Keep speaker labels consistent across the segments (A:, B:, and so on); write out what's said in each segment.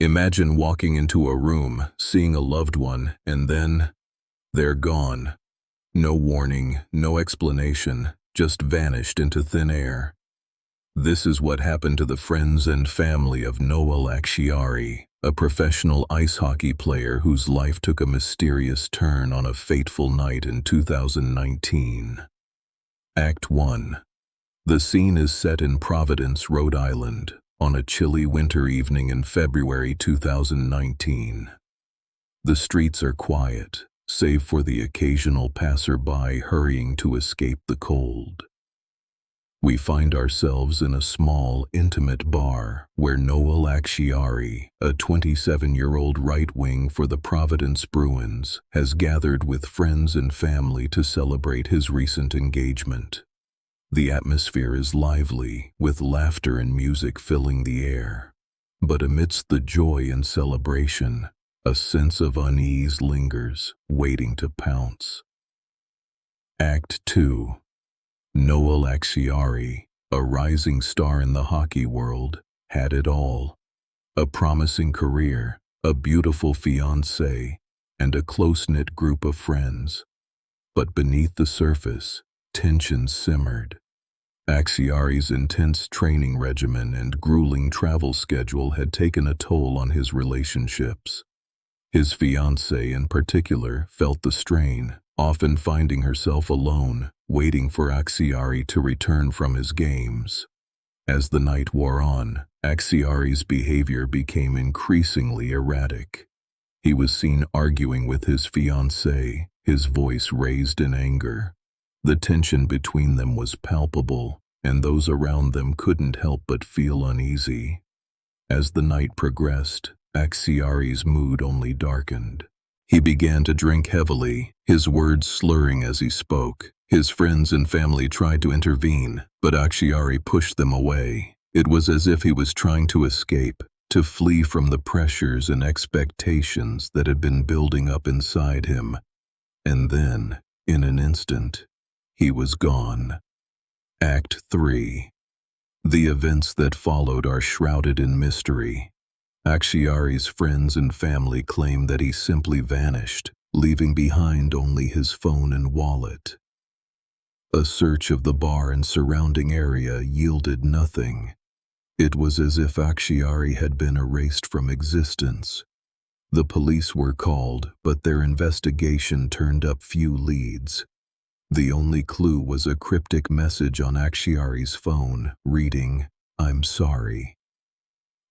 A: Imagine walking into a room, seeing a loved one, and then they're gone. No warning, no explanation, just vanished into thin air. This is what happened to the friends and family of Noel Acciari, a professional ice hockey player whose life took a mysterious turn on a fateful night in 2019. Act 1. The scene is set in Providence, Rhode Island, on a chilly winter evening in February 2019. The streets are quiet, save for the occasional passerby hurrying to escape the cold. We find ourselves in a small, intimate bar where Noel Acciari, a 27-year-old right wing for the Providence Bruins, has gathered with friends and family to celebrate his recent engagement. The atmosphere is lively, with laughter and music filling the air. But amidst the joy and celebration, a sense of unease lingers, waiting to pounce. Act 2. Noel Acciari, a rising star in the hockey world, had it all. A promising career, a beautiful fiancée, and a close-knit group of friends. But beneath the surface, tension simmered. Acciari's intense training regimen and grueling travel schedule had taken a toll on his relationships. His fiancée in particular felt the strain, often finding herself alone, waiting for Acciari to return from his games. As the night wore on, Acciari's behavior became increasingly erratic. He was seen arguing with his fiancée, his voice raised in anger. The tension between them was palpable, and those around them couldn't help but feel uneasy. As the night progressed, Acciari's mood only darkened. He began to drink heavily, his words slurring as he spoke. His friends and family tried to intervene, but Acciari pushed them away. It was as if he was trying to escape, to flee from the pressures and expectations that had been building up inside him. And then, in an instant, he was gone. Act 3. The events that followed are shrouded in mystery. Acciari's friends and family claim that he simply vanished, leaving behind only his phone and wallet. A search of the bar and surrounding area yielded nothing. It was as if Acciari had been erased from existence. The police were called, but their investigation turned up few leads. The only clue was a cryptic message on Acciari's phone, reading, "I'm sorry."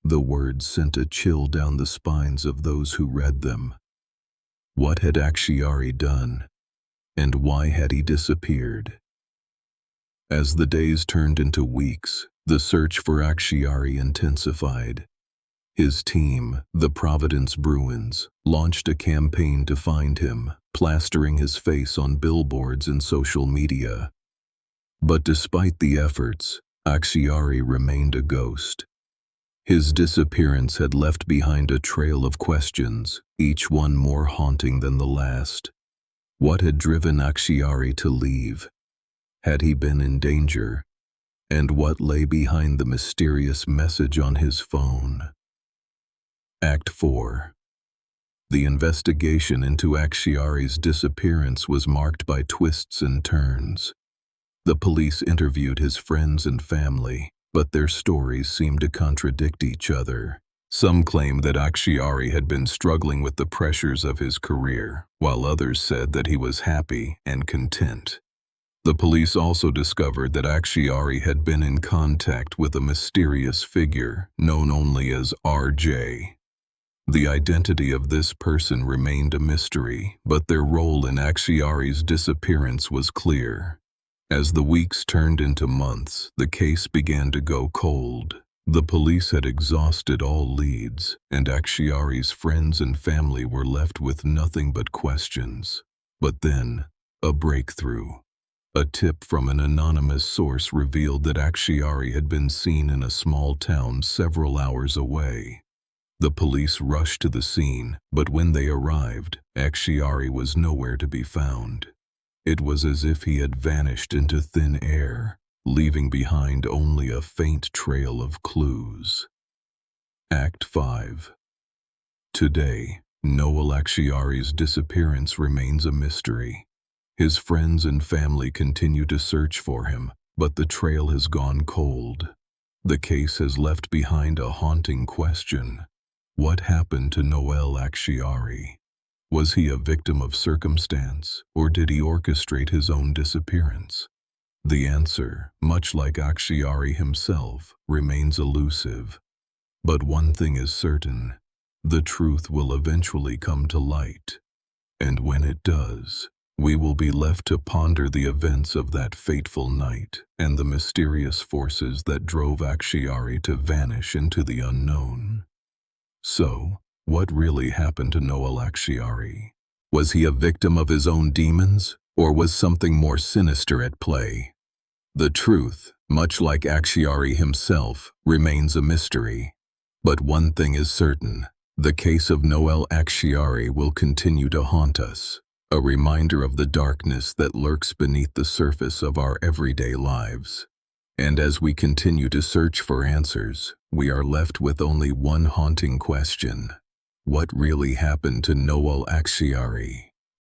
A: The words sent a chill down the spines of those who read them. What had Acciari done? And why had he disappeared? As the days turned into weeks, the search for Acciari intensified. His team, the Providence Bruins, launched a campaign to find him, plastering his face on billboards and social media. But despite the efforts, Acciari remained a ghost. His disappearance had left behind a trail of questions, each one more haunting than the last. What had driven Acciari to leave? Had he been in danger? And what lay behind the mysterious message on his phone? Act 4. The investigation into Acciari's disappearance was marked by twists and turns. The police interviewed his friends and family, but their stories seemed to contradict each other. Some claimed that Acciari had been struggling with the pressures of his career, while others said that he was happy and content. The police also discovered that Acciari had been in contact with a mysterious figure known only as RJ. The identity of this person remained a mystery, but their role in Acciari's disappearance was clear. As the weeks turned into months, the case began to go cold. The police had exhausted all leads, and Acciari's friends and family were left with nothing but questions. But then, a breakthrough. A tip from an anonymous source revealed that Acciari had been seen in a small town several hours away. The police rushed to the scene, but when they arrived, Acciari was nowhere to be found. It was as if he had vanished into thin air, leaving behind only a faint trail of clues. Act 5. Today, Noel Acciari's disappearance remains a mystery. His friends and family continue to search for him, but the trail has gone cold. The case has left behind a haunting question. What happened to Noel Acciari? Was he a victim of circumstance, or did he orchestrate his own disappearance? The answer, much like Acciari himself, remains elusive. But one thing is certain: the truth will eventually come to light. And when it does, we will be left to ponder the events of that fateful night and the mysterious forces that drove Acciari to vanish into the unknown. So, what really happened to Noel Acciari? Was he a victim of his own demons, or was something more sinister at play? The truth, much like Acciari himself, remains a mystery. But one thing is certain: the case of Noel Acciari will continue to haunt us, a reminder of the darkness that lurks beneath the surface of our everyday lives. And as we continue to search for answers, we are left with only one haunting question: what really happened to Noel Acciari?